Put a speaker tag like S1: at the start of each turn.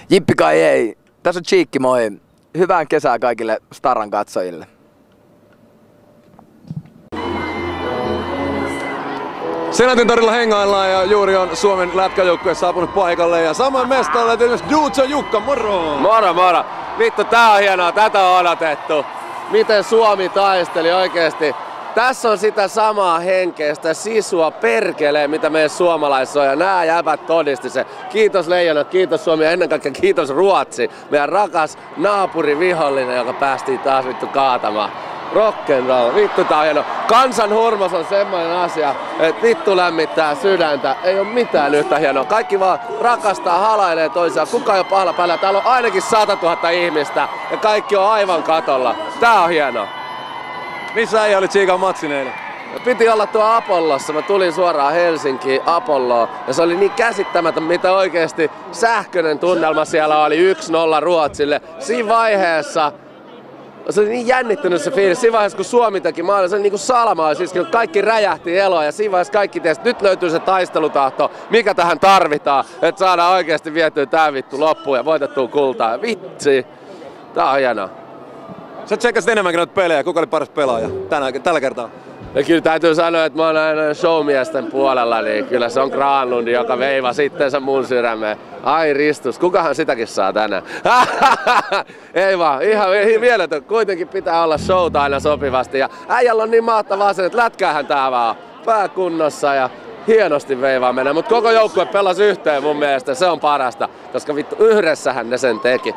S1: Jippi kai ei. Tässä on Cheekki, moi. Hyvää kesää kaikille Staran katsojille.
S2: Senaatin torilla hengaillaan ja juuri on Suomen lätkäjoukkue saapunut paikalle ja samoin mestalle myös Duutso Jukka, moro!
S3: Moro moro! Vittu, tää on hienoa, tätä on odotettu. Miten Suomi taisteli oikeesti. Tässä on sitä samaa henkeä, sitä sisua perkelee, mitä meidän suomalaisissa on, ja nää jäbät todisti se. Kiitos Leijonat, kiitos Suomi ja ennen kaikkea kiitos Ruotsi, meidän rakas naapurivihollinen, joka päästiin taas vittu kaatamaan. Rock'n'roll, vittu tää on hieno. Kansan hurmos on semmoinen asia, että vittu lämmittää sydäntä. Ei oo mitään yhtä hienoa. Kaikki vaan rakastaa, halailee toisiaan. Kuka ei oo pahalla päällä. Täällä on ainakin 100 000 ihmistä ja kaikki on aivan katolla. Tää on hienoa.
S2: Missä äijä oli Tsiikan matsin eilen?
S3: Piti olla tuo Apollossa. Mä tulin suoraan Helsinkiin Apolloon ja se oli niin käsittämätön, mitä oikeesti sähköinen tunnelma siellä oli 1-0 Ruotsille. Siinä vaiheessa se oli niin jännittynyt se fiilis. Siinä vaiheessa kun Suomi teki maalin, se oli niinku salama, siis kun kaikki räjähti eloa ja siinä vaiheessa kaikki tiesi, nyt löytyy se taistelutahto, mikä tähän tarvitaan, että saadaan oikeesti vietyä tää vittu loppuun ja voitettua kultaa. Vitsi, tää on hienoa.
S2: Sä tsekkasit enemmänkin noita pelejä, kuka oli paras pelaaja tällä kertaa?
S3: Ja kyllä täytyy sanoa, että mä oon aina showmiesten puolella, niin kyllä se on Granlund, joka veivaa sittensä mun sydämeen. Ai ristus, kukahan sitäkin saa tänään? Ei vaan, ihan mieletön. Kuitenkin pitää olla showta aina sopivasti. Ja äijällä on niin mahtavaa se, että lätkäähän tää vaan pääkunnossa ja hienosti veivaa mennä. Mut koko joukkue pelasi yhteen mun mielestä, se on parasta. Koska vittu yhdessähän ne sen teki.